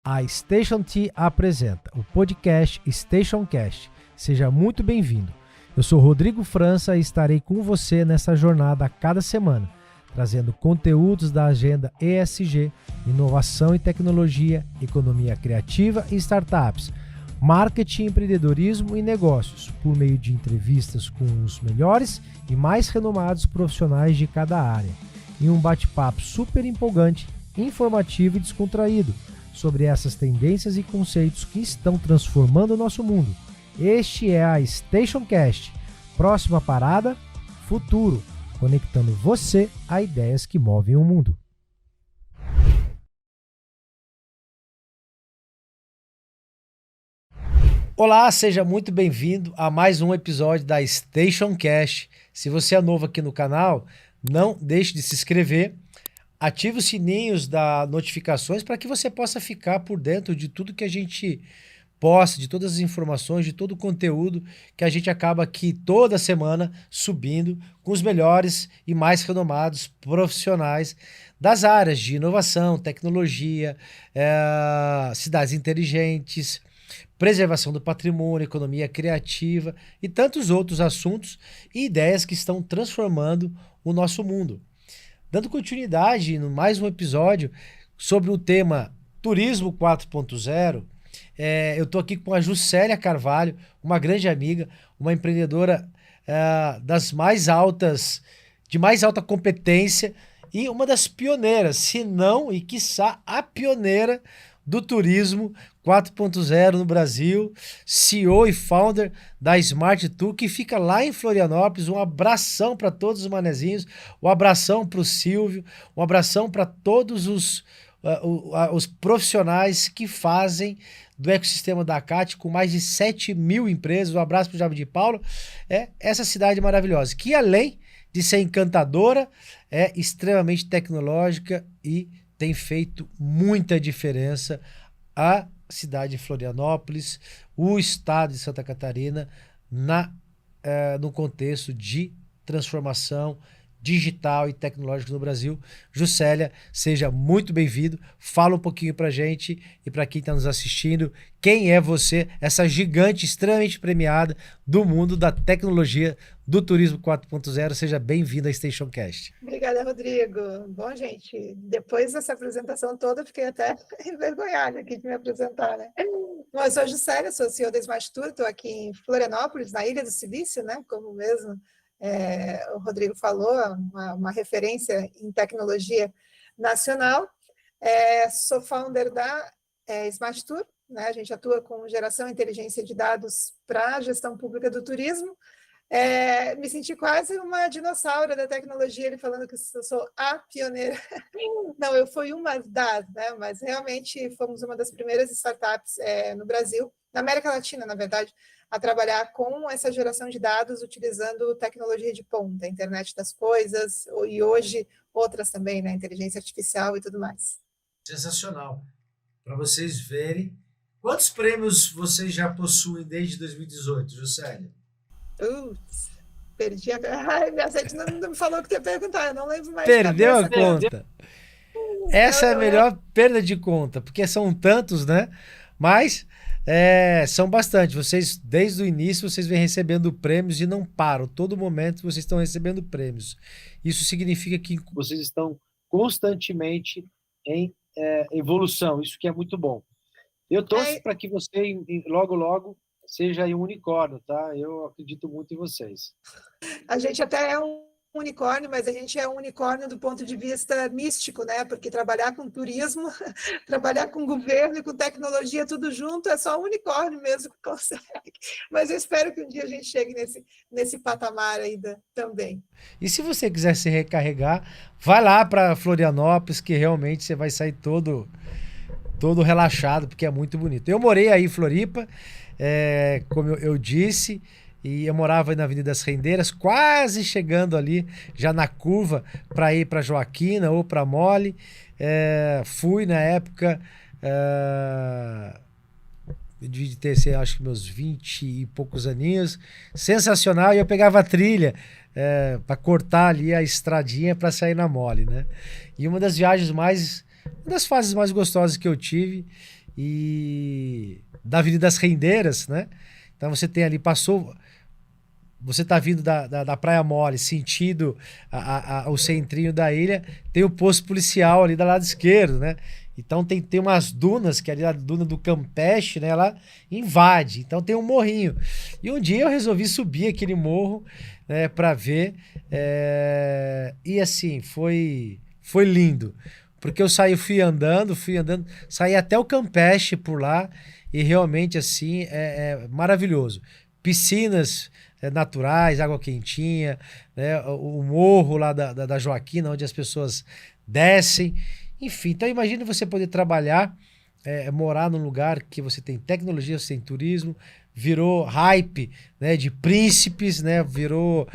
A Station T apresenta o podcast Stationcast. Seja muito bem-vindo. Eu sou Rodrigo França e estarei com você nessa jornada a cada semana, trazendo conteúdos da agenda ESG, inovação e tecnologia, economia criativa e startups, marketing, empreendedorismo e negócios, por meio de entrevistas com os melhores e mais renomados profissionais de cada área, em um bate-papo super empolgante, informativo e descontraído sobre essas tendências e conceitos que estão transformando o nosso mundo. Este é a Stationcast. Próxima parada, futuro, conectando você a ideias que movem o mundo. Olá, seja muito bem-vindo a mais um episódio da Stationcast. Se você é novo aqui no canal, não deixe de se inscrever. Ative os sininhos das notificações para que você possa ficar por dentro de tudo que a gente posta, de todas as informações, de todo o conteúdo que a gente acaba aqui toda semana subindo com os melhores e mais renomados profissionais das áreas de inovação, tecnologia, cidades inteligentes, preservação do patrimônio, economia criativa e tantos outros assuntos e ideias que estão transformando o nosso mundo. Dando continuidade em mais um episódio sobre o tema Turismo 4.0, eu estou aqui com a Juscelia Carvalho, uma grande amiga, uma empreendedora de mais alta competência e uma das pioneiras, se não e quiçá a pioneira do turismo 4.0 no Brasil, CEO e founder da Smart Tour, que fica lá em Florianópolis. Um abração para todos os manezinhos, um abração para o Silvio, um abração para todos os profissionais que fazem do ecossistema da CAT, com mais de 7 mil empresas. Um abraço para o Javi de Paulo. Essa cidade maravilhosa, que além de ser encantadora, é extremamente tecnológica e tem feito muita diferença a cidade de Florianópolis, o estado de Santa Catarina, no contexto de transformação digital e tecnológica no Brasil. Juscelia, seja muito bem-vindo. Fala um pouquinho pra gente e para quem está nos assistindo, quem é você, essa gigante extremamente premiada do mundo da tecnologia do Turismo 4.0. Seja bem-vindo à Stationcast. Obrigada, Rodrigo. Bom, gente, depois dessa apresentação toda, eu fiquei até envergonhada aqui de me apresentar, né? Bom, eu sou a Juscelia, sou CEO da Smart Tour, estou aqui em Florianópolis, na Ilha do Silício, né? Como mesmo o Rodrigo falou, uma referência em tecnologia nacional. Sou founder da Smart Tour, né? A gente atua com geração e inteligência de dados para a gestão pública do turismo. Me senti quase uma dinossauro da tecnologia, ele falando que eu sou a pioneira. Não, eu fui uma das, né? Mas realmente fomos uma das primeiras startups no Brasil, na América Latina, na verdade, a trabalhar com essa geração de dados utilizando tecnologia de ponta, a internet das coisas, e hoje outras também, né? Inteligência artificial e tudo mais. Sensacional. Para vocês verem, quantos prêmios vocês já possuem desde 2018, Juscelia? Perdi a... Ai, minha gente não me falou o que ia perguntar, eu não lembro mais. Perdeu a conta. Essa é a melhor perda de conta, porque são tantos, né? Mas são bastante. Vocês, desde o início, vocês vêm recebendo prêmios e não param. Todo momento vocês estão recebendo prêmios. Isso significa que vocês estão constantemente em evolução. Isso que é muito bom. Eu torço para que você, logo, logo, seja aí um unicórnio, tá? Eu acredito muito em vocês. A gente até é um unicórnio, mas a gente é um unicórnio do ponto de vista místico, né? Porque trabalhar com turismo, trabalhar com governo e com tecnologia, tudo junto, é só um unicórnio mesmo que consegue. Mas eu espero que um dia a gente chegue nesse patamar ainda também. E se você quiser se recarregar, vai lá para Florianópolis, que realmente você vai sair todo relaxado, porque é muito bonito. Eu morei aí em Floripa, como eu disse, e eu morava na Avenida das Rendeiras, quase chegando ali, já na curva, para ir para Joaquina ou para Mole. Fui na época, eu devia ter, acho que meus 20 e poucos aninhos, sensacional, e eu pegava a trilha para cortar ali a estradinha para sair na Mole, né? E uma das fases mais gostosas que eu tive. e da Avenida das Rendeiras, né? Então você tem ali, você tá vindo da Praia Mole, sentido o centrinho da ilha, tem o posto policial ali do lado esquerdo, né? Então tem umas dunas, que ali a duna do Campeche, né? Ela invade, então tem um morrinho. E um dia eu resolvi subir aquele morro, né, para ver, e assim, foi lindo, porque eu fui andando, saí até o Campeche por lá, e realmente assim, é maravilhoso. Piscinas naturais, água quentinha, né, o morro lá da Joaquina, onde as pessoas descem, enfim. Então imagine você poder trabalhar, morar num lugar que você tem tecnologia, você tem turismo, virou hype, né, de príncipes, né, virou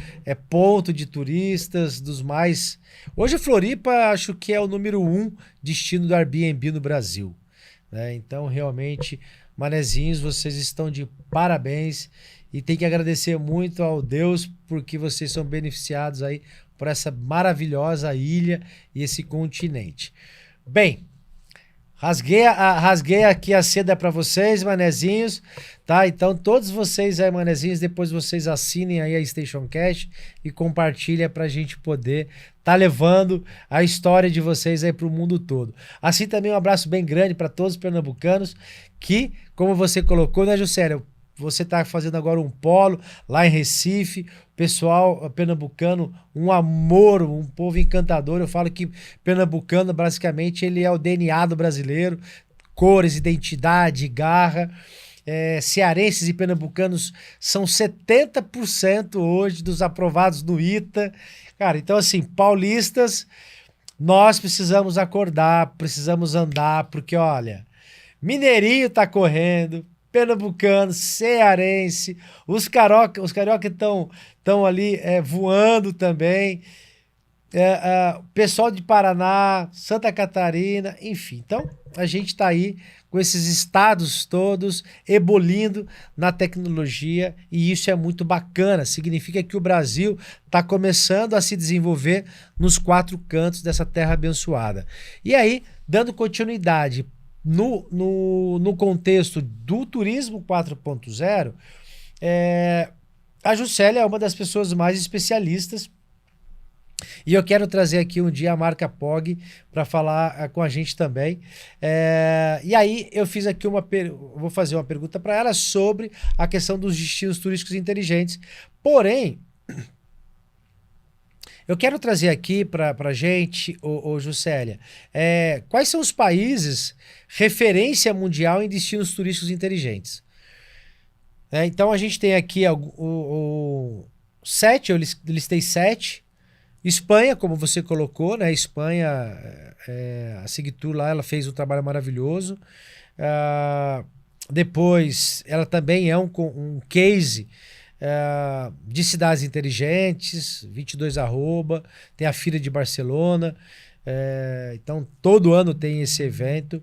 ponto de turistas dos mais... Hoje Floripa acho que é o número 1 destino do Airbnb no Brasil, né? Então realmente, manezinhos, vocês estão de parabéns e tem que agradecer muito ao Deus porque vocês são beneficiados aí por essa maravilhosa ilha e esse continente. Bem, rasguei aqui a seda para vocês, manezinhos, tá? Então todos vocês aí, manezinhos, depois vocês assinem aí a Station Cash e compartilha pra gente poder tá levando a história de vocês aí pro mundo todo. Assim também um abraço bem grande para todos os pernambucanos que, como você colocou, né, Juscelia? Você está fazendo agora um polo lá em Recife, pessoal pernambucano, um amor, um povo encantador. Eu falo que pernambucano, basicamente, ele é o DNA do brasileiro, cores, identidade, garra. Cearenses e pernambucanos são 70% hoje dos aprovados no ITA. Cara, então assim, paulistas, nós precisamos acordar, precisamos andar, porque olha, mineirinho tá correndo, pernambucano, cearense, os carioca estão ali voando também, pessoal de Paraná, Santa Catarina, enfim. Então, a gente está aí com esses estados todos ebolindo na tecnologia e isso é muito bacana, significa que o Brasil está começando a se desenvolver nos 4 cantos dessa terra abençoada. E aí, dando continuidade no contexto do turismo 4.0, a Juscelia é uma das pessoas mais especialistas e eu quero trazer aqui um dia a Marca Pog para falar com a gente também. E aí eu fiz aqui vou fazer uma pergunta para ela sobre a questão dos destinos turísticos inteligentes. Porém, eu quero trazer aqui para a gente, Juscelia, quais são os países referência mundial em destinos turísticos inteligentes? Então a gente tem aqui 7, eu listei 7. Espanha, como você colocou, né? Espanha, a Sigtour lá, ela fez um trabalho maravilhoso. Depois, ela também é um case de cidades inteligentes, 22 arroba, tem a Feira de Barcelona, então todo ano tem esse evento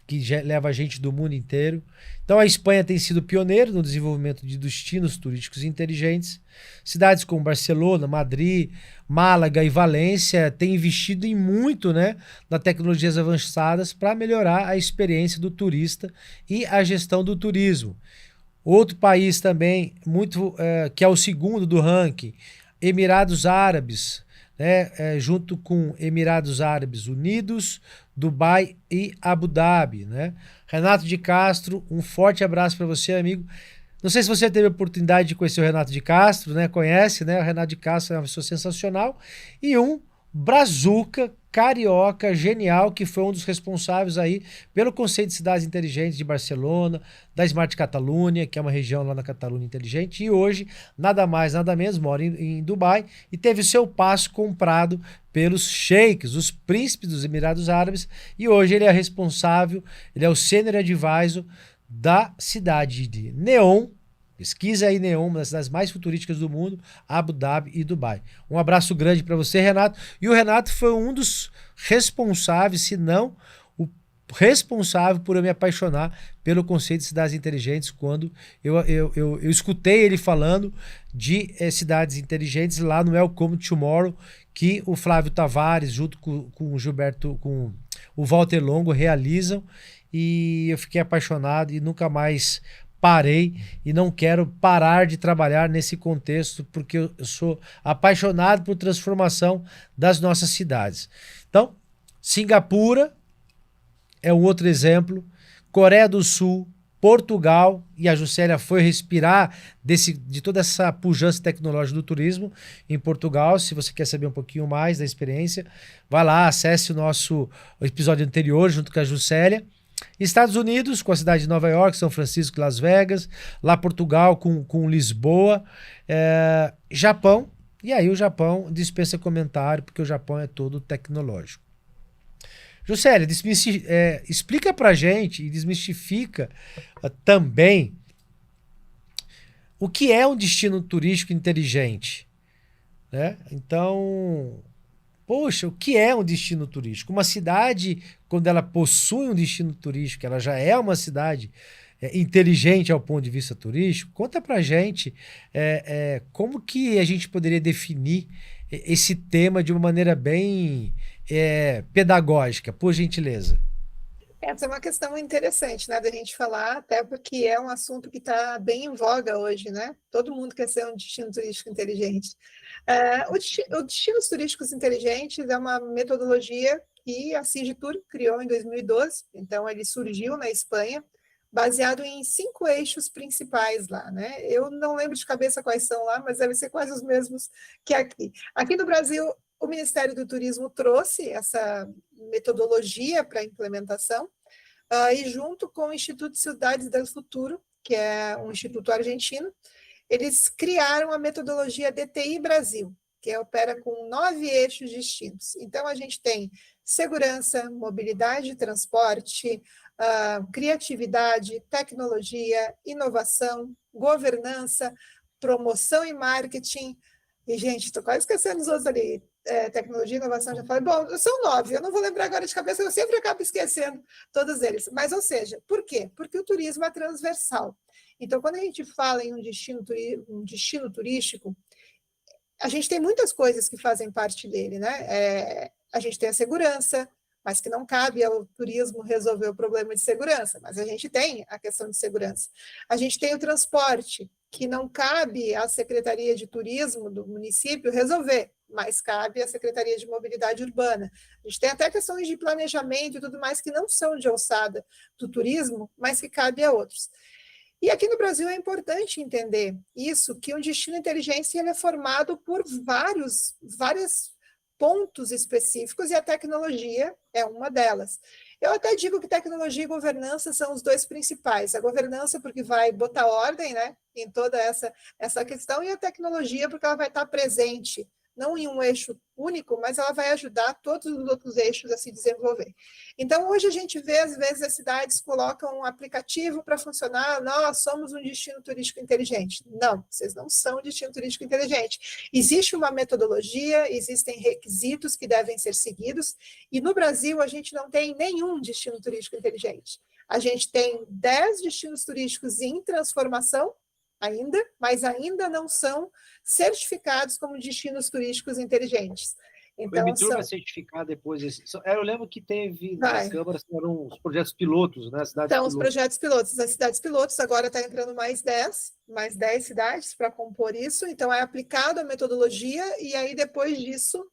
que leva a gente do mundo inteiro. Então a Espanha tem sido pioneiro no desenvolvimento de destinos turísticos inteligentes. Cidades como Barcelona, Madrid, Málaga e Valência têm investido em muito, né, nas tecnologias avançadas para melhorar a experiência do turista e a gestão do turismo. Outro país também, que é o segundo do ranking, Emirados Árabes, né, junto com Emirados Árabes Unidos, Dubai e Abu Dhabi, né? Renato de Castro, um forte abraço para você, amigo. Não sei se você teve a oportunidade de conhecer o Renato de Castro, né? Conhece, né? O Renato de Castro é uma pessoa sensacional. E um brazuca, carioca, genial, que foi um dos responsáveis aí pelo conceito de cidades inteligentes de Barcelona, da Smart Catalunya, que é uma região lá na Catalunha inteligente, e hoje, nada mais, nada menos, mora em Dubai e teve o seu passo comprado pelos sheiks, os príncipes dos Emirados Árabes, e hoje ele é responsável, ele é o Senior Advisor da cidade de Neom. Pesquisa aí Neom, uma das cidades mais futurísticas do mundo, Abu Dhabi e Dubai. Um abraço grande para você, Renato. E o Renato foi um dos responsáveis, se não o responsável por eu me apaixonar pelo conceito de cidades inteligentes quando eu escutei ele falando de cidades inteligentes lá no Welcome Tomorrow, que o Flávio Tavares, junto com o Gilberto, com o Walter Longo realizam, e eu fiquei apaixonado e nunca mais parei e não quero parar de trabalhar nesse contexto, porque eu sou apaixonado por transformação das nossas cidades. Então, Singapura é um outro exemplo, Coreia do Sul, Portugal, e a Juscelia foi respirar de toda essa pujança tecnológica do turismo em Portugal. Se você quer saber um pouquinho mais da experiência, vai lá, acesse o nosso episódio anterior junto com a Juscelia. Estados Unidos, com a cidade de Nova York, São Francisco e Las Vegas. Lá Portugal com Lisboa. Japão, e aí o Japão dispensa comentário, porque o Japão é todo tecnológico. Juscelia, explica pra gente e desmistifica também o que é um destino turístico inteligente, né? Então, poxa, o que é um destino turístico? Uma cidade, quando ela possui um destino turístico, ela já é uma cidade inteligente ao ponto de vista turístico. Conta pra gente como que a gente poderia definir esse tema de uma maneira bem pedagógica, por gentileza. Essa é uma questão interessante, né, da gente falar, até porque é um assunto que está bem em voga hoje, né? Todo mundo quer ser um destino turístico inteligente. O Destinos Turísticos Inteligentes é uma metodologia que a Cigitur criou em 2012, então ele surgiu na Espanha, baseado em 5 eixos principais lá, né? Eu não lembro de cabeça quais são lá, mas devem ser quase os mesmos que aqui. Aqui no Brasil, o Ministério do Turismo trouxe essa metodologia para implementação, e junto com o Instituto Cidades do Futuro, que é um instituto argentino, eles criaram a metodologia DTI Brasil, que opera com 9 eixos distintos. Então, a gente tem segurança, mobilidade e transporte, criatividade, tecnologia, inovação, governança, promoção e marketing. E, gente, estou quase esquecendo os outros ali. Tecnologia, inovação, já falei. Bom, são 9, eu não vou lembrar agora de cabeça, eu sempre acabo esquecendo todos eles. Mas, ou seja, por quê? Porque o turismo é transversal. Então, quando a gente fala em um destino turístico, a gente tem muitas coisas que fazem parte dele, né? A gente tem a segurança, mas que não cabe ao turismo resolver o problema de segurança, mas a gente tem a questão de segurança. A gente tem o transporte, que não cabe à Secretaria de Turismo do município resolver, mas cabe à Secretaria de Mobilidade Urbana. A gente tem até questões de planejamento e tudo mais que não são de alçada do turismo, mas que cabe a outros. E aqui no Brasil é importante entender isso, que um destino inteligente ele é formado por vários pontos específicos e a tecnologia é uma delas. Eu até digo que tecnologia e governança são os dois principais. A governança porque vai botar ordem, né, em toda essa questão, e a tecnologia porque ela vai estar presente, não em um eixo único, mas ela vai ajudar todos os outros eixos a se desenvolver. Então, hoje a gente vê, às vezes, as cidades colocam um aplicativo para funcionar, nós somos um destino turístico inteligente. Não, vocês não são um destino turístico inteligente. Existe uma metodologia, existem requisitos que devem ser seguidos, e no Brasil a gente não tem nenhum destino turístico inteligente. A gente tem 10 destinos turísticos em transformação, ainda, mas ainda não são certificados como destinos turísticos inteligentes. Então, o Emitur vai certificar depois. Eu lembro que teve na Câmara eram os projetos pilotos, né? Então, os projetos pilotos, as cidades pilotos, agora está entrando mais 10 cidades para compor isso, então é aplicado a metodologia e aí depois disso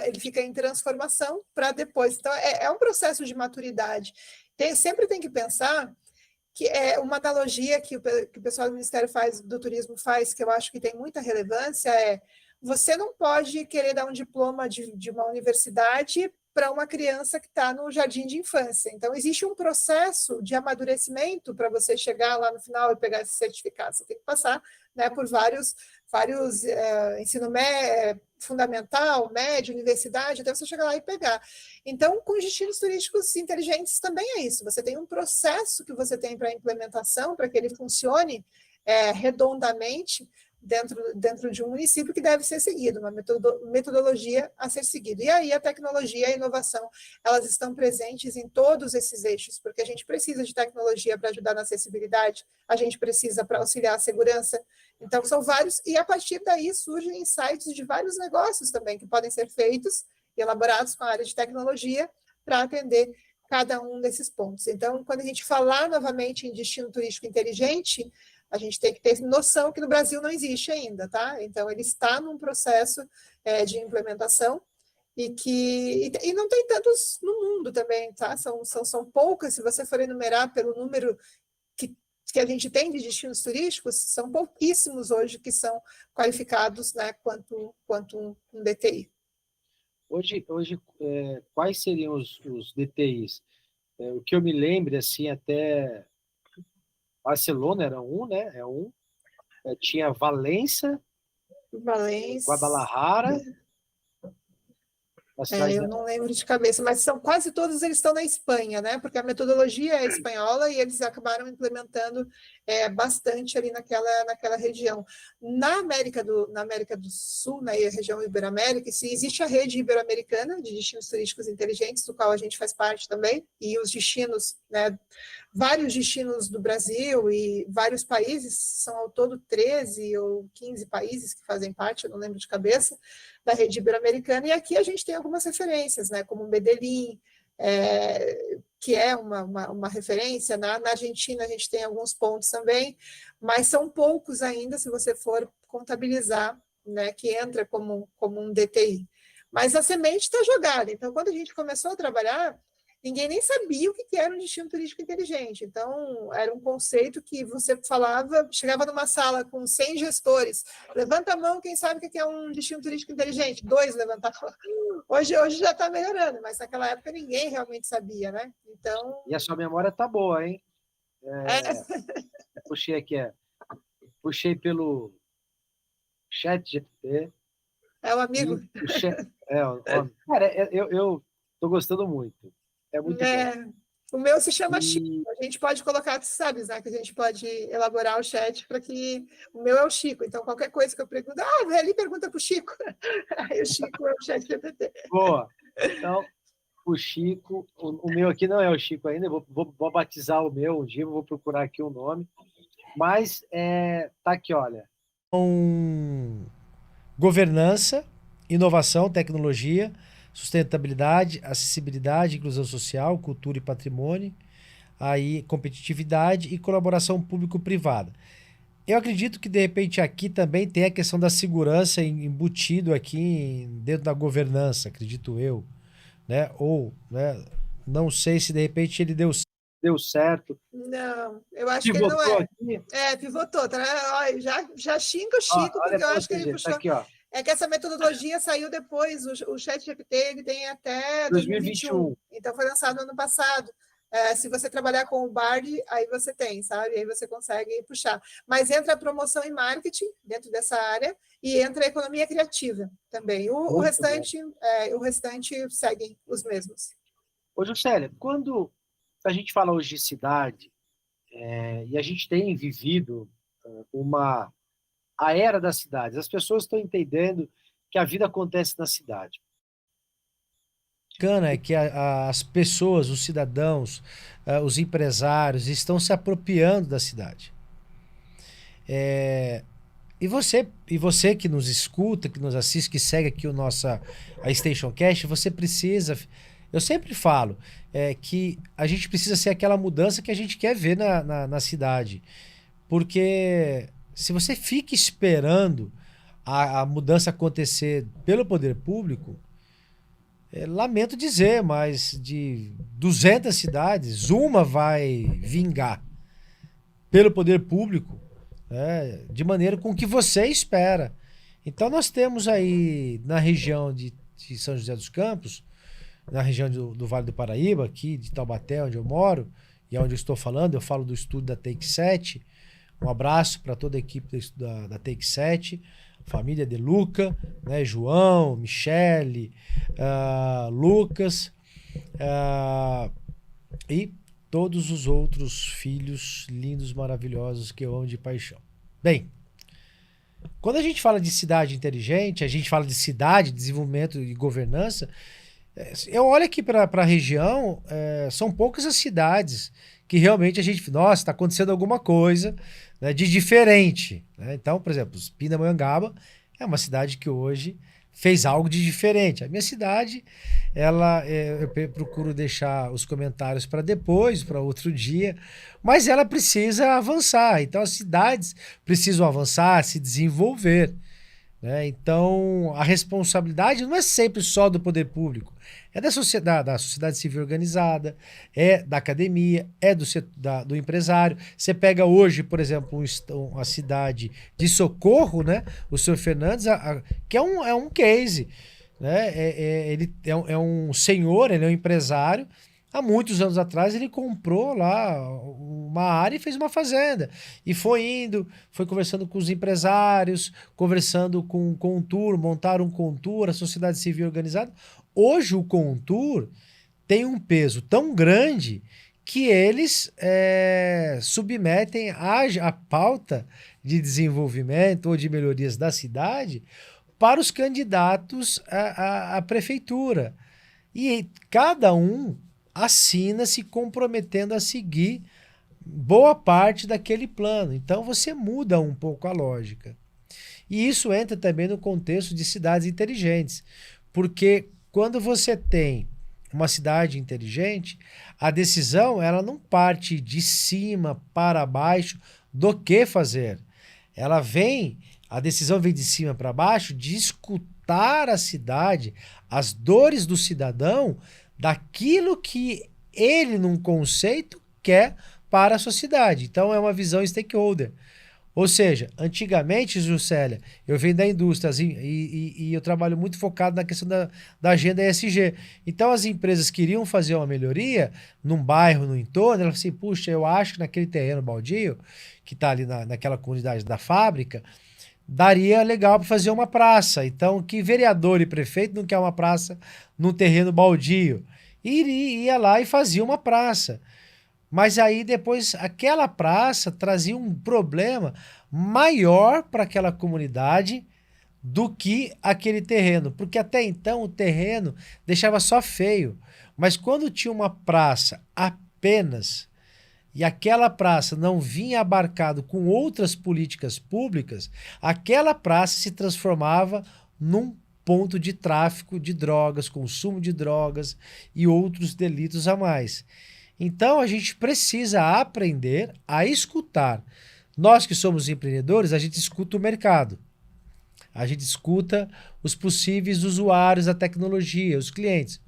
ele fica em transformação para depois. Então, é um processo de maturidade. Sempre tem que pensar que é uma analogia que o pessoal do Ministério do Turismo faz, que eu acho que tem muita relevância, você não pode querer dar um diploma de uma universidade para uma criança que está no jardim de infância. Então, existe um processo de amadurecimento para você chegar lá no final e pegar esse certificado. Você tem que passar, né, por vários ensino fundamental, médio, universidade, até você chegar lá e pegar. Então, com os destinos turísticos inteligentes também é isso. Você tem um processo que você tem para a implementação, para que ele funcione redondamente, dentro de um município que deve ser seguido, uma metodologia a ser seguida. E aí a tecnologia e a inovação, elas estão presentes em todos esses eixos, porque a gente precisa de tecnologia para ajudar na acessibilidade, a gente precisa para auxiliar a segurança. Então, são vários, e a partir daí surgem insights de vários negócios também que podem ser feitos e elaborados com a área de tecnologia para atender cada um desses pontos. Então, quando a gente falar novamente em destino turístico inteligente, a gente tem que ter noção que no Brasil não existe ainda, tá? Então, ele está num processo de implementação e não tem tantos no mundo também, tá? São poucas, se você for enumerar pelo número que a gente tem de destinos turísticos, são pouquíssimos hoje que são qualificados, né, quanto um DTI. Hoje quais seriam os DTIs? O que eu me lembro, assim, até Barcelona era um, né? Tinha Valência, Guadalajara. Eu não lembro de cabeça, mas são quase todos eles estão na Espanha, né? Porque a metodologia é espanhola e eles acabaram implementando bastante ali naquela região. Na América do Sul, na região Iberoamérica, existe a rede ibero-americana de destinos turísticos inteligentes, do qual a gente faz parte também, e os destinos, né? Vários destinos do Brasil e vários países, são ao todo 13 ou 15 países que fazem parte, eu não lembro de cabeça, da rede ibero-americana, e aqui a gente tem algumas referências, né, como Medellín, que é uma referência. Na Argentina a gente tem alguns pontos também, mas são poucos ainda, se você for contabilizar, né, que entra como um DTI. Mas a semente está jogada, então quando a gente começou a trabalhar, ninguém nem sabia o que era um destino turístico inteligente. Então, era um conceito que você falava, chegava numa sala com 100 gestores, levanta a mão, quem sabe o que é um destino turístico inteligente? 2 levantavam. Hoje já está melhorando, mas naquela época ninguém realmente sabia, né? Então... E a sua memória tá boa, hein? Puxei aqui, puxei pelo chat GPT. É um amigo. Cara, eu tô gostando muito. É muito bom. O meu se chama Chico. A gente pode colocar, tu sabes, né? Que a gente pode elaborar o chat para que... O meu é o Chico. Então, qualquer coisa que eu pergunto... ali pergunta para o Chico. Aí o Chico é o chat GPT. Boa. Então, o Chico... O meu aqui não é o Chico ainda. Eu vou batizar o meu um dia. Vou procurar aqui o nome. Mas tá aqui, olha. Governança, inovação, tecnologia, sustentabilidade, acessibilidade, inclusão social, cultura e patrimônio, aí competitividade e colaboração público-privada. Eu acredito que, de repente, aqui também tem a questão da segurança embutido aqui dentro da governança, acredito eu, né? Ou, né? Não sei se, de repente, ele deu certo. Não, eu acho que ele não é. Aqui? Pivotou. Tá? Já xinga o Chico, porque eu acho que ele puxou... Tá aqui, ó. É que essa metodologia saiu depois, o ChatGPT ele tem até 2021, então foi lançado no ano passado. Se você trabalhar com o Bard, aí você tem, sabe? Aí você consegue puxar. Mas entra a promoção e marketing dentro dessa área e entra a economia criativa também. O restante seguem os mesmos. Ô, Juscelia, quando a gente fala hoje de cidade, e a gente tem vivido a era das cidades, as pessoas estão entendendo que a vida acontece na cidade. É que as pessoas, os cidadãos, os empresários estão se apropriando da cidade. E você que nos escuta, que nos assiste, que segue aqui a Station Cast, você precisa... Eu sempre falo que a gente precisa ser aquela mudança que a gente quer ver na cidade. Porque se você fica esperando a mudança acontecer pelo poder público, lamento dizer, mas de 200 cidades, uma vai vingar pelo poder público, de maneira com que você espera. Então nós temos aí na região de São José dos Campos, na região do Vale do Paraíba, aqui de Taubaté, onde eu moro, e é onde eu estou falando, eu falo do estúdio da Take 7. Um abraço para toda a equipe da Take 7, família de Luca, né, João, Michele, Lucas e todos os outros filhos lindos, maravilhosos que eu amo de paixão. Bem, quando a gente fala de cidade inteligente, a gente fala de cidade, desenvolvimento e governança, eu olho aqui para a região, são poucas as cidades que realmente a gente... Nossa, está acontecendo alguma coisa, né, de diferente. Né? Então, por exemplo, Pindamonhangaba é uma cidade que hoje fez algo de diferente. A minha cidade, eu procuro deixar os comentários para depois, para outro dia, mas ela precisa avançar. Então, as cidades precisam avançar, se desenvolver, né? Então, a responsabilidade não é sempre só do poder público, é da sociedade civil organizada, é da academia, é do empresário. Você pega hoje, por exemplo, uma cidade de Socorro, né? O senhor Fernandes, que é um case, né? Ele é um senhor, ele é um empresário. Há muitos anos atrás, ele comprou lá uma área e fez uma fazenda. E foi conversando com os empresários, conversando com o Contur, montaram um Contur, a sociedade civil organizada. Hoje, o Contur tem um peso tão grande que eles submetem a pauta de desenvolvimento ou de melhorias da cidade para os candidatos à prefeitura. E cada um assina se comprometendo a seguir boa parte daquele plano. Então você muda um pouco a lógica. E isso entra também no contexto de cidades inteligentes, porque quando você tem uma cidade inteligente, a decisão ela não parte de cima para baixo do que fazer. A decisão vem de cima para baixo de escutar a cidade, as dores do cidadão, daquilo que ele, num conceito, quer para a sociedade. Então, é uma visão stakeholder. Ou seja, antigamente, Juscelia, eu venho da indústria e eu trabalho muito focado na questão da agenda ESG. Então, as empresas queriam fazer uma melhoria num bairro, no entorno, elas assim, puxa, eu acho que naquele terreno baldio, que está ali naquela comunidade da fábrica, daria legal para fazer uma praça. Então, que vereador e prefeito não quer uma praça num terreno baldio? Ia lá e fazia uma praça. Mas aí depois aquela praça trazia um problema maior para aquela comunidade do que aquele terreno. Porque até então o terreno deixava só feio. Mas quando tinha uma praça apenas e aquela praça não vinha abarcado com outras políticas públicas, aquela praça se transformava num ponto de tráfico de drogas, consumo de drogas e outros delitos a mais. Então, a gente precisa aprender a escutar. Nós que somos empreendedores, a gente escuta o mercado. A gente escuta os possíveis usuários da tecnologia, os clientes.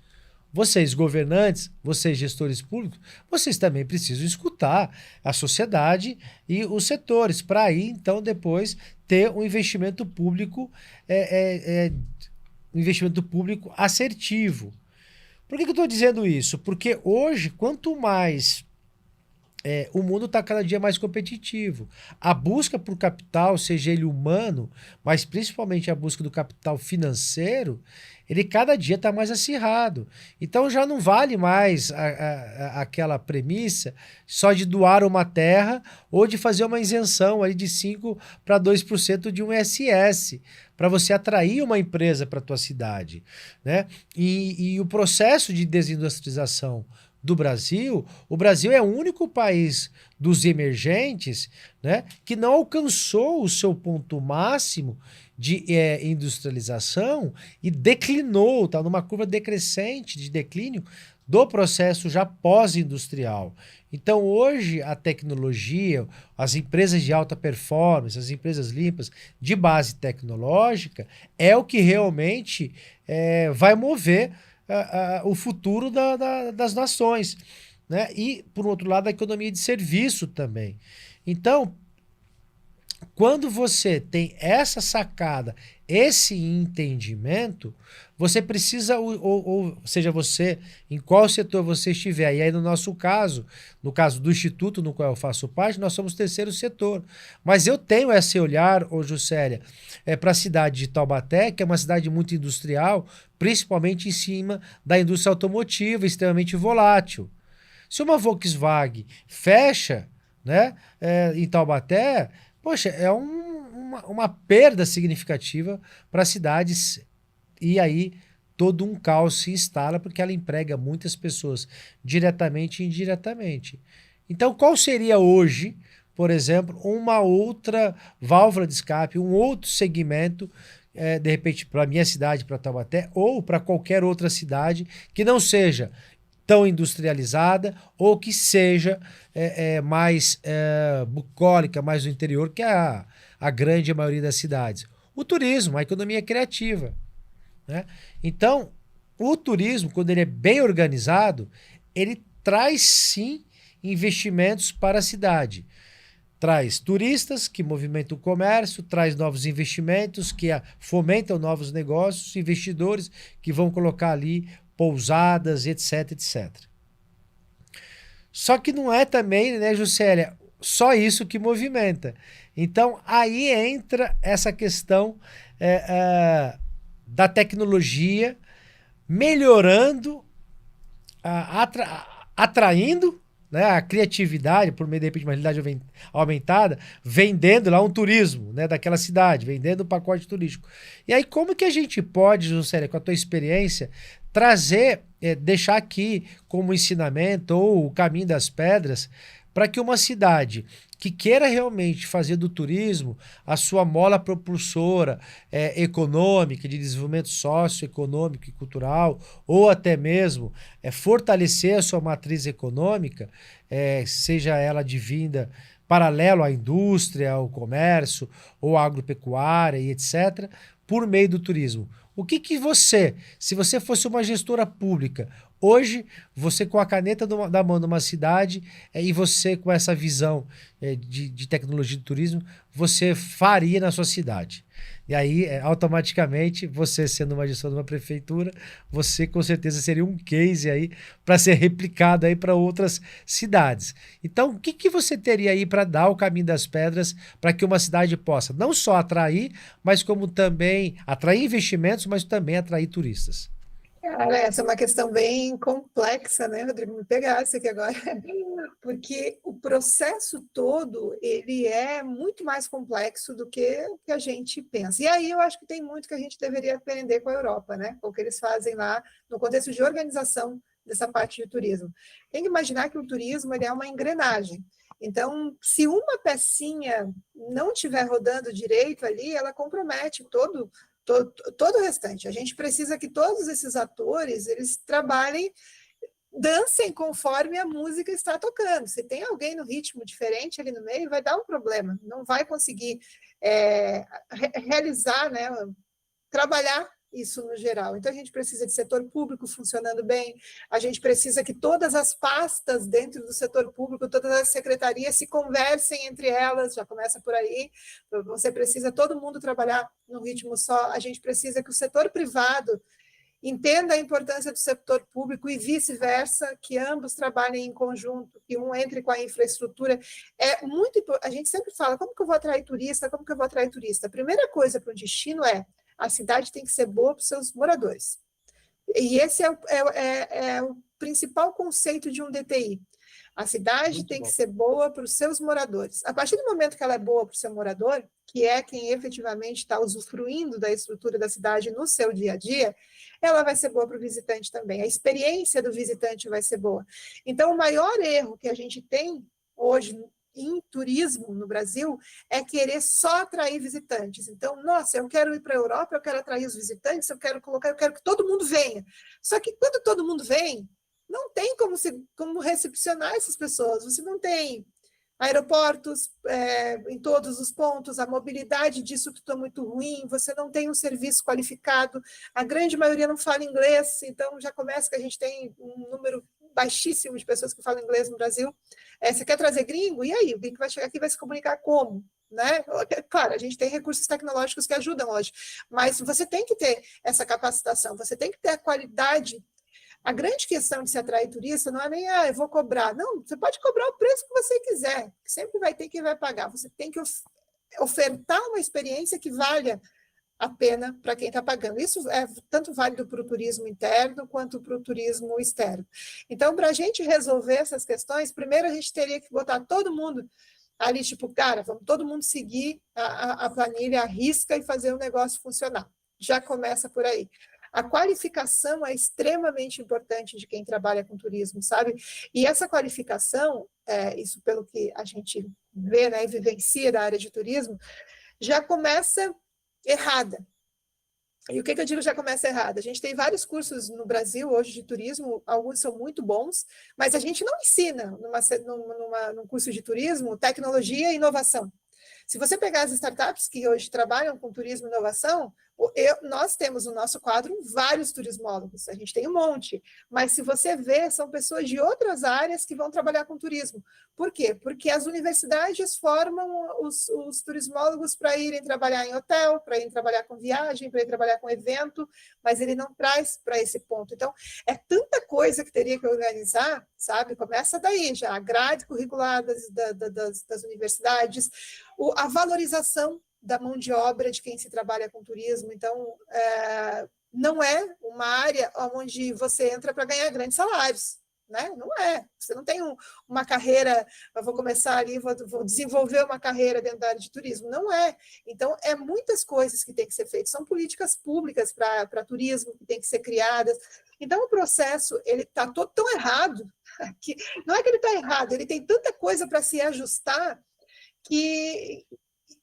Vocês, governantes, vocês, gestores públicos, vocês também precisam escutar a sociedade e os setores, para aí, então, depois ter um investimento público, um investimento público assertivo. Por que eu estou dizendo isso? Porque hoje, quanto mais o mundo está cada dia mais competitivo. A busca por capital, seja ele humano, mas principalmente a busca do capital financeiro, ele cada dia está mais acirrado. Então já não vale mais aquela premissa só de doar uma terra ou de fazer uma isenção aí de 5% para 2% de um ISS, para você atrair uma empresa para a tua cidade, né? E o processo de desindustrialização do Brasil, o Brasil é o único país dos emergentes, né, que não alcançou o seu ponto máximo de industrialização e declinou, está numa curva decrescente de declínio do processo já pós-industrial. Então, hoje, a tecnologia, as empresas de alta performance, as empresas limpas de base tecnológica, é o que realmente vai mover o futuro das nações, né? E, por outro lado, a economia de serviço também. Então, quando você tem essa sacada, esse entendimento, você precisa, ou seja, você, em qual setor você estiver, e aí no nosso caso, no caso do instituto no qual eu faço parte, nós somos terceiro setor. Mas eu tenho esse olhar, Juscelia, para a cidade de Taubaté, que é uma cidade muito industrial, principalmente em cima da indústria automotiva, extremamente volátil. Se uma Volkswagen fecha, né, em Taubaté, poxa, é uma perda significativa para as cidades e aí todo um caos se instala porque ela emprega muitas pessoas diretamente e indiretamente. Então, qual seria hoje, por exemplo, uma outra válvula de escape, um outro segmento de repente, para a minha cidade, para Taubaté, ou para qualquer outra cidade que não seja tão industrializada ou que seja mais bucólica, mais do interior, que é a grande maioria das cidades. O turismo, a economia criativa, né? Então, o turismo, quando ele é bem organizado, ele traz sim investimentos para a cidade. Traz turistas que movimentam o comércio, traz novos investimentos que fomentam novos negócios, investidores que vão colocar ali pousadas, etc, etc. Só que não é também, né, Juscelia, só isso que movimenta. Então, aí entra essa questão da tecnologia melhorando, atraindo, né, a criatividade por meio, de repente, de uma realidade aumentada, vendendo lá um turismo, né, daquela cidade, vendendo um pacote turístico. E aí, como que a gente pode, Juscelia, com a tua experiência, trazer, deixar aqui como ensinamento ou o caminho das pedras para que uma cidade que queira realmente fazer do turismo a sua mola propulsora econômica, de desenvolvimento socioeconômico e cultural, ou até mesmo fortalecer a sua matriz econômica, seja ela advinda paralelo à indústria, ao comércio, ou à agropecuária e etc., por meio do turismo. O que você, se você fosse uma gestora pública, hoje, você com a caneta da mão numa cidade e você com essa visão de tecnologia de turismo, você faria na sua cidade? E aí, automaticamente, você sendo uma gestora de uma prefeitura, você com certeza seria um case aí para ser replicado aí para outras cidades. Então, o que você teria aí para dar o caminho das pedras para que uma cidade possa não só atrair, mas como também atrair investimentos, mas também atrair turistas? Cara, essa é uma questão bem complexa, né, Rodrigo? Me pegasse aqui agora, porque o processo todo, ele é muito mais complexo do que o que a gente pensa. E aí eu acho que tem muito que a gente deveria aprender com a Europa, né? O que eles fazem lá no contexto de organização dessa parte de turismo. Tem que imaginar que o turismo ele é uma engrenagem. Então, se uma pecinha não estiver rodando direito ali, ela compromete todo o restante. A gente precisa que todos esses atores eles trabalhem, dancem conforme a música está tocando. Se tem alguém no ritmo diferente ali no meio, vai dar um problema. Não vai conseguir realizar, né, trabalhar isso no geral. Então, a gente precisa de setor público funcionando bem, a gente precisa que todas as pastas dentro do setor público, todas as secretarias se conversem entre elas, já começa por aí. Você precisa todo mundo trabalhar num ritmo só, a gente precisa que o setor privado entenda a importância do setor público e vice-versa, que ambos trabalhem em conjunto, que um entre com a infraestrutura. É muito importante. A gente sempre fala, como que eu vou atrair turista? Como que eu vou atrair turista? A primeira coisa para o destino a cidade tem que ser boa para os seus moradores. E esse é o principal conceito de um DTI. A cidade muito tem bom. Que ser boa para os seus moradores. A partir do momento que ela é boa para o seu morador, que é quem efetivamente está usufruindo da estrutura da cidade no seu dia a dia, ela vai ser boa para o visitante também. A experiência do visitante vai ser boa. Então, o maior erro que a gente tem hoje em turismo no Brasil é querer só atrair visitantes. Então, nossa, eu quero ir para a Europa, eu quero atrair os visitantes, eu quero que todo mundo venha. Só que quando todo mundo vem, não tem como recepcionar essas pessoas. Você não tem aeroportos em todos os pontos, a mobilidade disso tudo é muito ruim, você não tem um serviço qualificado, a grande maioria não fala inglês, então já começa que a gente tem um número baixíssimo de pessoas que falam inglês no Brasil. Você quer trazer gringo? E aí? O gringo vai chegar aqui e vai se comunicar como? Né? Claro, a gente tem recursos tecnológicos que ajudam hoje, mas você tem que ter essa capacitação, você tem que ter a qualidade. A grande questão de se atrair turista não é nem, eu vou cobrar. Não, você pode cobrar o preço que você quiser. Sempre vai ter quem vai pagar. Você tem que ofertar uma experiência que valha a pena para quem está pagando. Isso é tanto válido para o turismo interno quanto para o turismo externo. Então, para a gente resolver essas questões, primeiro a gente teria que botar todo mundo ali, tipo, cara, vamos todo mundo seguir a planilha, a risca e fazer o negócio funcionar. Já começa por aí. A qualificação é extremamente importante de quem trabalha com turismo, sabe? E essa qualificação, isso pelo que a gente vê, né, e vivencia da área de turismo, já começa errada. E o que eu digo já começa errado? A gente tem vários cursos no Brasil hoje de turismo, alguns são muito bons, mas a gente não ensina num curso de turismo tecnologia e inovação. Se você pegar as startups que hoje trabalham com turismo e inovação, nós temos no nosso quadro vários turismólogos, a gente tem um monte, mas se você vê, são pessoas de outras áreas que vão trabalhar com turismo. Por quê? Porque as universidades formam os turismólogos para irem trabalhar em hotel, para irem trabalhar com viagem, para irem trabalhar com evento, mas ele não traz para esse ponto. Então, é tanta coisa que teria que organizar, sabe? Começa daí já, a grade curricular das universidades, a valorização da mão de obra de quem se trabalha com turismo. Então, não é uma área onde você entra para ganhar grandes salários, né? Não é. Você não tem uma carreira, eu vou começar ali, vou desenvolver uma carreira dentro da área de turismo. Não é. Então, muitas coisas que têm que ser feitas. São políticas públicas para turismo que têm que ser criadas. Então, o processo ele está tão errado, que não é que ele está errado, ele tem tanta coisa para se ajustar que...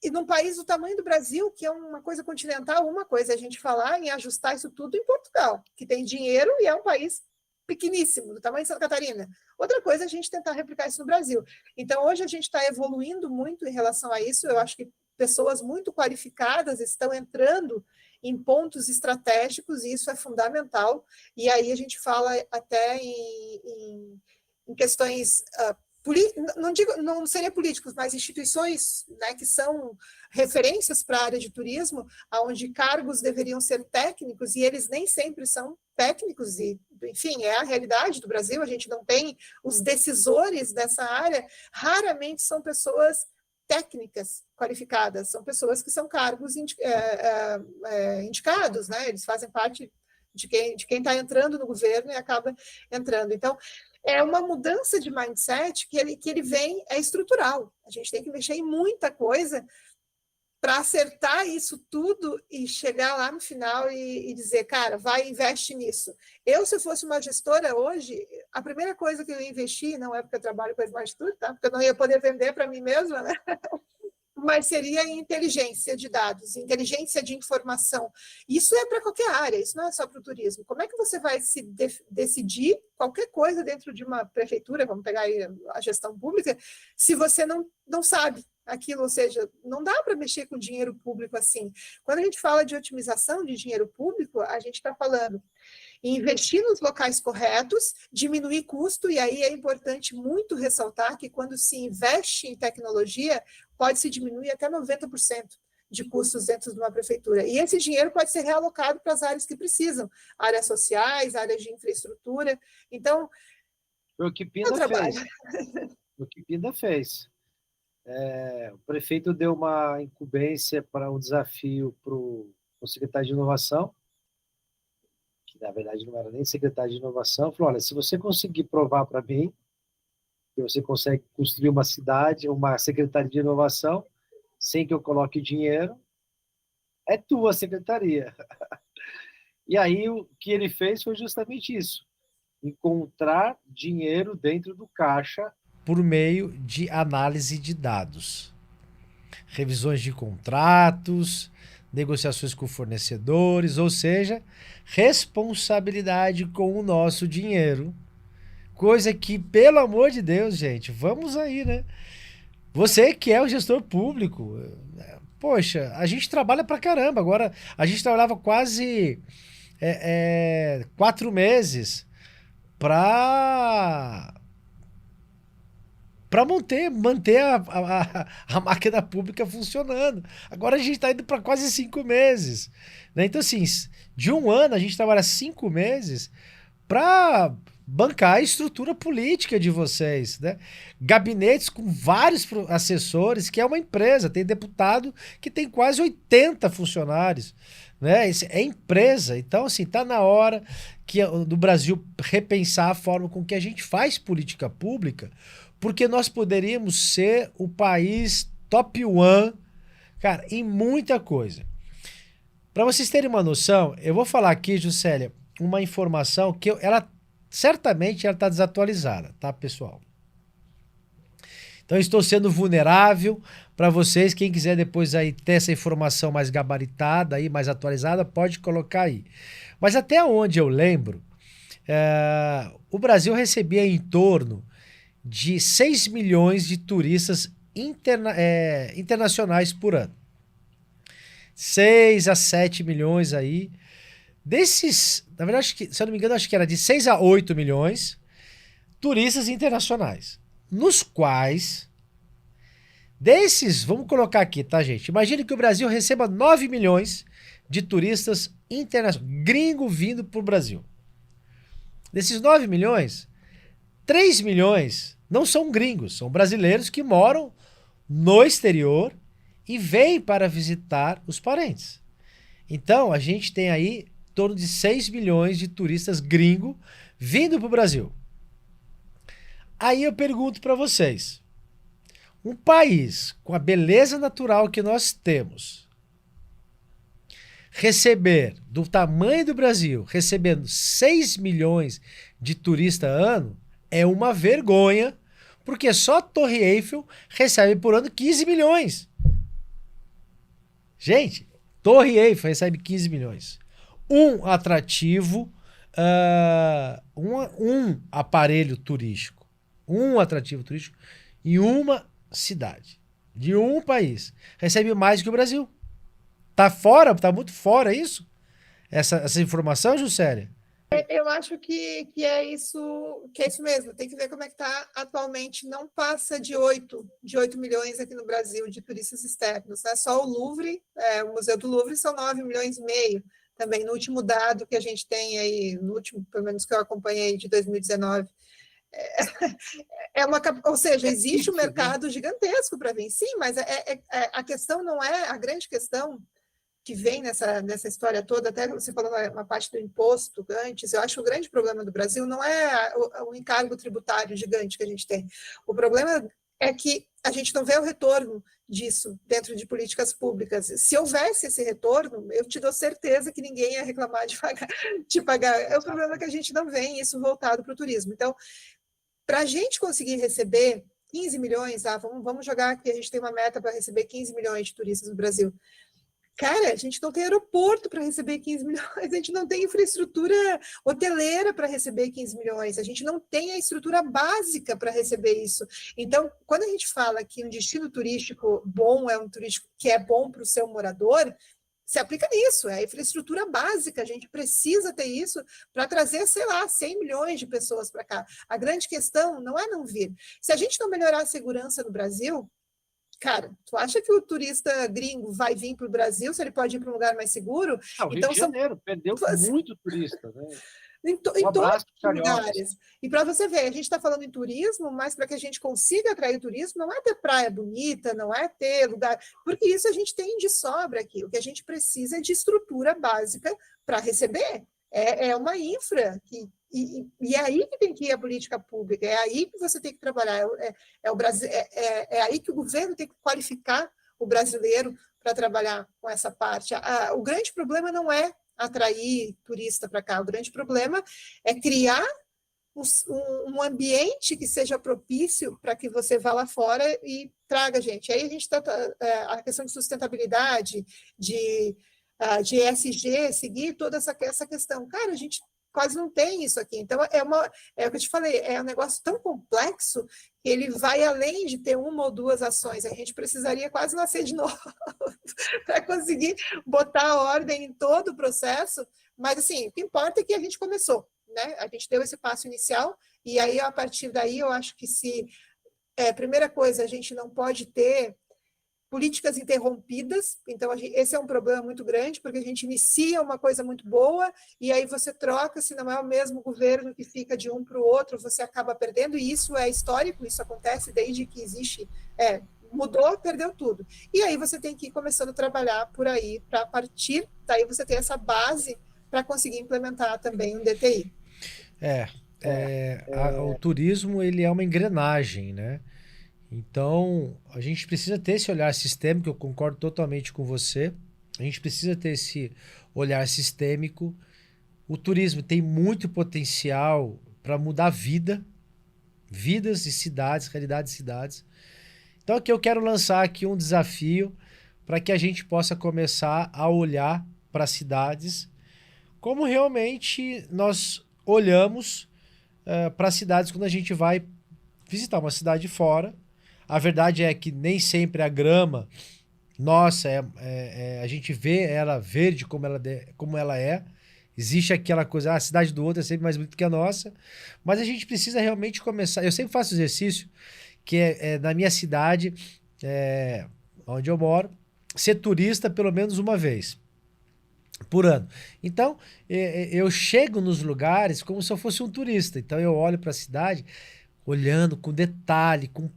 E num país do tamanho do Brasil, que é uma coisa continental, uma coisa é a gente falar em ajustar isso tudo em Portugal, que tem dinheiro e é um país pequeníssimo, do tamanho de Santa Catarina. Outra coisa é a gente tentar replicar isso no Brasil. Então, hoje a gente está evoluindo muito em relação a isso. Eu acho que pessoas muito qualificadas estão entrando em pontos estratégicos e isso é fundamental. E aí a gente fala até em questões... não seria políticos, mas instituições, né, que são referências para a área de turismo, onde cargos deveriam ser técnicos e eles nem sempre são técnicos e, enfim, é a realidade do Brasil, a gente não tem os decisores dessa área, raramente são pessoas técnicas qualificadas, são pessoas que são cargos indicados, né, eles fazem parte de quem está entrando no governo e acaba entrando. Então, é uma mudança de mindset que ele vem, é estrutural. A gente tem que mexer em muita coisa para acertar isso tudo e chegar lá no final e dizer, cara, vai, investe nisso. Eu, se eu fosse uma gestora hoje, a primeira coisa que eu ia investir, não é porque eu trabalho com a Smart Tour, tá? Porque eu não ia poder vender para mim mesma, né? Mas seria em inteligência de dados, inteligência de informação. Isso é para qualquer área, isso não é só para o turismo. Como é que você vai se decidir qualquer coisa dentro de uma prefeitura, vamos pegar aí a gestão pública, se você não sabe aquilo, ou seja, não dá para mexer com dinheiro público assim. Quando a gente fala de otimização de dinheiro público, a gente está falando em investir nos locais corretos, diminuir custo, e aí é importante muito ressaltar que quando se investe em tecnologia, pode-se diminuir até 90% de custos dentro de uma prefeitura. E esse dinheiro pode ser realocado para as áreas que precisam, áreas sociais, áreas de infraestrutura. Então, o que Pinda fez. O que Pinda fez. O prefeito deu uma incumbência para um desafio para o secretário de inovação, que na verdade não era nem secretário de inovação, falou, olha, se você conseguir provar para mim que você consegue construir uma cidade, uma secretaria de inovação, sem que eu coloque dinheiro, é tua secretaria. E aí o que ele fez foi justamente isso, encontrar dinheiro dentro do caixa por meio de análise de dados, revisões de contratos, negociações com fornecedores, ou seja, responsabilidade com o nosso dinheiro. Coisa que, pelo amor de Deus, gente, vamos aí, né? Você que é o gestor público, poxa, a gente trabalha pra caramba. Agora, a gente trabalhava quase 4 meses para manter a máquina pública funcionando. Agora a gente está indo para quase 5 meses. Né? Então, assim, de um ano a gente trabalha 5 meses para bancar a estrutura política de vocês. Né? Gabinetes com vários assessores, que é uma empresa. Tem deputado que tem quase 80 funcionários. Né? É empresa. Então, assim, está na hora do Brasil repensar a forma com que a gente faz política pública, porque nós poderíamos ser o país top one, cara, em muita coisa. Para vocês terem uma noção, eu vou falar aqui, Juscelia, uma informação que certamente ela está desatualizada, tá, pessoal? Então, estou sendo vulnerável para vocês. Quem quiser depois aí ter essa informação mais gabaritada, aí, mais atualizada, pode colocar aí. Mas até onde eu lembro, o Brasil recebia em torno de 6 milhões de turistas internacionais por ano. 6 a 7 milhões aí. Desses, na verdade, acho que, se eu não me engano, acho que era de 6 a 8 milhões turistas internacionais. Nos quais, desses, vamos colocar aqui, tá, gente? Imagine que o Brasil receba 9 milhões de turistas internacionais, gringo vindo pro Brasil. Desses 9 milhões, 3 milhões não são gringos, são brasileiros que moram no exterior e vêm para visitar os parentes. Então, a gente tem aí em torno de 6 milhões de turistas gringos vindo para o Brasil. Aí eu pergunto para vocês, um país com a beleza natural que nós temos, receber, do tamanho do Brasil, recebendo 6 milhões de turistas ano, é uma vergonha, porque só a Torre Eiffel recebe por ano 15 milhões. Gente, Torre Eiffel recebe 15 milhões. Um atrativo, um aparelho turístico, um atrativo turístico em uma cidade, de um país, recebe mais que o Brasil. Tá fora, tá muito fora isso? Essa informação, Juscelia? Eu acho que é isso mesmo. Tem que ver como é que está atualmente. Não passa de 8 milhões aqui no Brasil de turistas externos. Né? Só o Louvre, o Museu do Louvre, são 9,5 milhões. Também no último dado que a gente tem aí, no último, pelo menos que eu acompanhei, de 2019. Ou seja, existe um mercado gigantesco para vir. Sim, mas a questão não é a grande questão que vem nessa história toda, até você falou uma parte do imposto antes, eu acho que o grande problema do Brasil não é o encargo tributário gigante que a gente tem. O problema é que a gente não vê o retorno disso dentro de políticas públicas. Se houvesse esse retorno, eu te dou certeza que ninguém ia reclamar de pagar. É o problema que a gente não vê isso voltado para o turismo. Então, para a gente conseguir receber 15 milhões, vamos jogar aqui, a gente tem uma meta para receber 15 milhões de turistas no Brasil. Cara, a gente não tem aeroporto para receber 15 milhões, a gente não tem infraestrutura hoteleira para receber 15 milhões, a gente não tem a estrutura básica para receber isso. Então, quando a gente fala que um destino turístico bom é um turístico que é bom para o seu morador, se aplica nisso, é a infraestrutura básica, a gente precisa ter isso para trazer, sei lá, 100 milhões de pessoas para cá. A grande questão não é não vir. Se a gente não melhorar a segurança no Brasil, cara, tu acha que o turista gringo vai vir para o Brasil se ele pode ir para um lugar mais seguro? O Rio de Janeiro perdeu muito turista, né? Em todos os lugares. E para você ver, a gente está falando em turismo, mas para que a gente consiga atrair o turismo, não é ter praia bonita, não é ter lugar, porque isso a gente tem de sobra aqui. O que a gente precisa é de estrutura básica para receber. É uma infra e é aí que tem que ir a política pública, é aí que você tem que trabalhar, é aí que o governo tem que qualificar o brasileiro para trabalhar com essa parte. O grande problema não é atrair turista para cá, o grande problema é criar um ambiente que seja propício para que você vá lá fora e traga gente. Aí a gente está a questão de sustentabilidade, de ESG, seguir toda essa questão. Cara, a gente quase não tem isso aqui. Então, é o que eu te falei, é um negócio tão complexo que ele vai além de ter uma ou duas ações. A gente precisaria quase nascer de novo para conseguir botar ordem em todo o processo. Mas, assim, o que importa é que a gente começou, né? A gente deu esse passo inicial e aí, a partir daí, eu acho que primeira coisa, a gente não pode ter políticas interrompidas, então esse é um problema muito grande, porque a gente inicia uma coisa muito boa e aí você troca, se não é o mesmo governo que fica de um para o outro, você acaba perdendo, e isso é histórico, isso acontece desde que existe, mudou, perdeu tudo. E aí você tem que ir começando a trabalhar por aí, para partir daí você ter essa base para conseguir implementar também um DTI. O turismo, ele é uma engrenagem, né? Então, a gente precisa ter esse olhar sistêmico, eu concordo totalmente com você. A gente precisa ter esse olhar sistêmico. O turismo tem muito potencial para mudar vidas de cidades, realidade de cidades. Então aqui eu quero lançar aqui um desafio para que a gente possa começar a olhar para as cidades como realmente nós olhamos para as cidades quando a gente vai visitar uma cidade fora. A verdade é que nem sempre a grama nossa, a gente vê ela verde como ela é. Existe aquela coisa, a cidade do outro é sempre mais bonita que a nossa. Mas a gente precisa realmente começar. Eu sempre faço exercício, que na minha cidade, onde eu moro, ser turista pelo menos uma vez por ano. Então, eu chego nos lugares como se eu fosse um turista. Então, eu olho para a cidade olhando com detalhe, com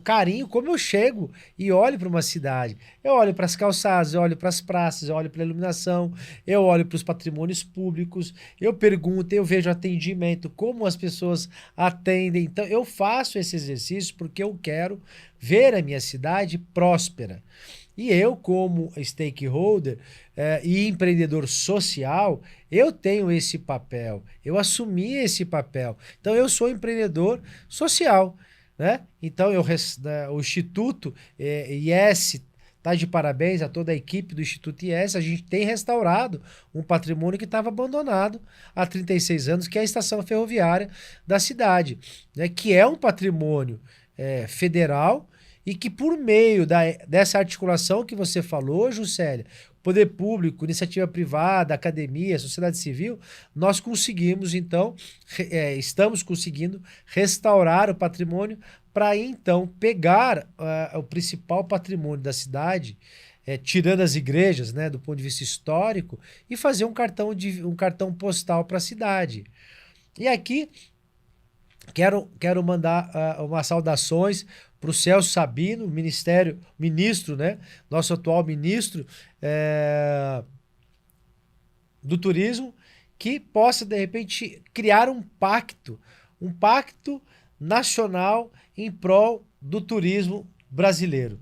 carinho, como eu chego e olho para uma cidade. Eu olho para as calçadas, eu olho para as praças, eu olho para a iluminação, eu olho para os patrimônios públicos, eu pergunto, eu vejo atendimento, como as pessoas atendem. Então, eu faço esse exercício porque eu quero ver a minha cidade próspera. E eu, como stakeholder e empreendedor social, eu tenho esse papel, eu assumi esse papel. Então, eu sou empreendedor social, né? Então, o Instituto IES está de parabéns a toda a equipe do Instituto IES. A gente tem restaurado um patrimônio que estava abandonado há 36 anos, que é a estação ferroviária da cidade, né? Que é um patrimônio federal, e que por meio dessa articulação que você falou, Juscelia, poder público, iniciativa privada, academia, sociedade civil, nós conseguimos, então, estamos conseguindo restaurar o patrimônio para, então, pegar o principal patrimônio da cidade, tirando as igrejas, né, do ponto de vista histórico, e fazer um cartão postal para a cidade. E aqui, quero mandar umas saudações para o Celso Sabino, ministro, né? Nosso atual ministro do turismo, que possa, de repente, criar um pacto nacional em prol do turismo brasileiro.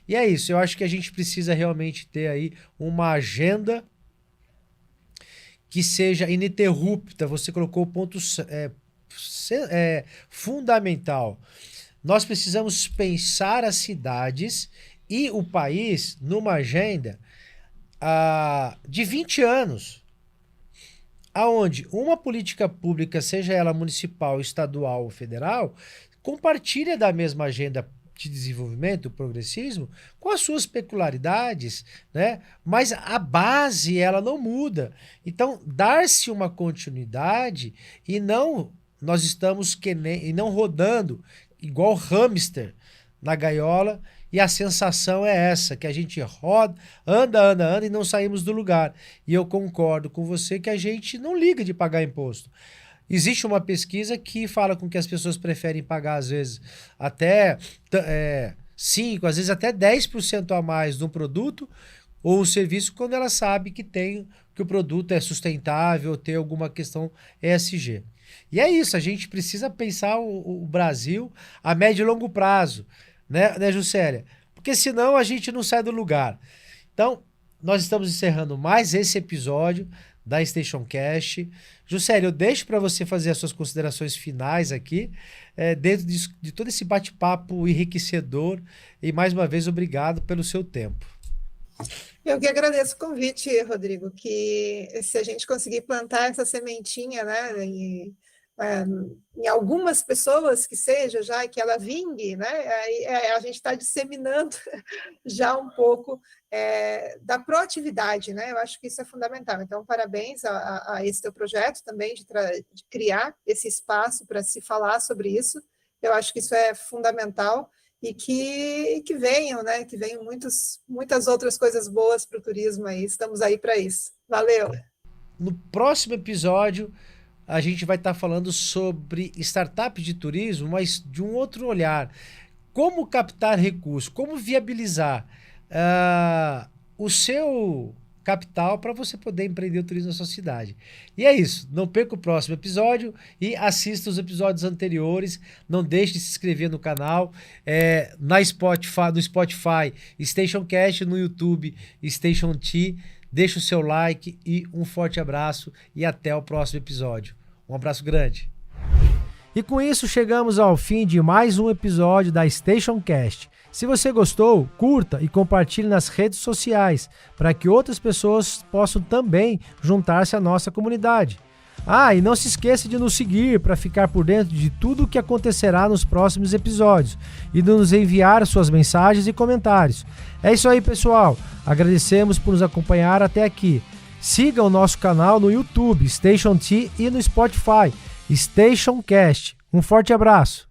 E é isso, eu acho que a gente precisa realmente ter aí uma agenda que seja ininterrupta. Você colocou o ponto fundamental. Nós precisamos pensar as cidades e o país numa agenda de 20 anos, aonde uma política pública, seja ela municipal, estadual ou federal, compartilha da mesma agenda de desenvolvimento, o progressismo, com as suas peculiaridades, né? Mas a base, ela não muda. Então, dar-se uma continuidade e não nós estamos e não rodando igual hamster na gaiola, e a sensação é essa, que a gente roda, anda e não saímos do lugar. E eu concordo com você que a gente não liga de pagar imposto. Existe uma pesquisa que fala com que as pessoas preferem pagar, às vezes, até 5%, às vezes até 10% a mais de um produto ou um serviço, quando ela sabe que o produto é sustentável ou tem alguma questão ESG. E é isso, a gente precisa pensar o Brasil a médio e longo prazo, né, Juscelia? Porque senão a gente não sai do lugar. Então, nós estamos encerrando mais esse episódio da Station Cast. Juscelia, eu deixo para você fazer as suas considerações finais aqui, dentro de todo esse bate-papo enriquecedor, e mais uma vez, obrigado pelo seu tempo. Eu que agradeço o convite, Rodrigo, que se a gente conseguir plantar essa sementinha, né, em algumas pessoas que seja já, que ela vingue, né, a gente está disseminando já um pouco da proatividade, né, eu acho que isso é fundamental. Então, parabéns a esse teu projeto também, de criar esse espaço para se falar sobre isso. Eu acho que isso é fundamental. E que venham, né? Que venham muitas outras coisas boas para o turismo aí. Estamos aí para isso. Valeu! No próximo episódio, a gente vai estar falando sobre startup de turismo, mas de um outro olhar. Como captar recursos, como viabilizar o seu capital para você poder empreender o turismo na sua cidade. E é isso. Não perca o próximo episódio e assista os episódios anteriores. Não deixe de se inscrever no canal. No Spotify, Station Cast, no YouTube, Station T. Deixa o seu like e um forte abraço e até o próximo episódio. Um abraço grande. E com isso chegamos ao fim de mais um episódio da Station Cast. Se você gostou, curta e compartilhe nas redes sociais para que outras pessoas possam também juntar-se à nossa comunidade. E não se esqueça de nos seguir para ficar por dentro de tudo o que acontecerá nos próximos episódios e de nos enviar suas mensagens e comentários. É isso aí, pessoal. Agradecemos por nos acompanhar até aqui. Siga o nosso canal no YouTube, Station T, e no Spotify, Station Cast. Um forte abraço.